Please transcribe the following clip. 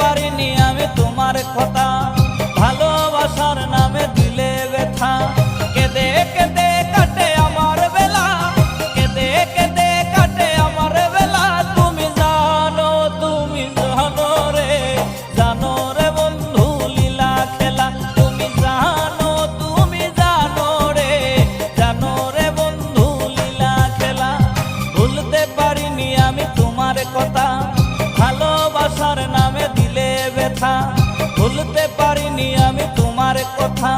পারিনি আমি তোমার কথা, ভালোবাসার নামে দিলে ব্যথা। কেঁদে কেঁদে কাটে আমার বেলা, কেঁদে কেঁদে কাটে আমার বেলা। তুমি জানো রে, জানো রে বন্ধু লীলা খেলা। তুমি জানো রে, জানো রে বন্ধু লীলা খেলা। ভুলতে পারিনি আমি তোমার কথা, ভালোবাসার নামে দিলে ব্যথা। ভুলতে পারিনি আমি তোমার কথা।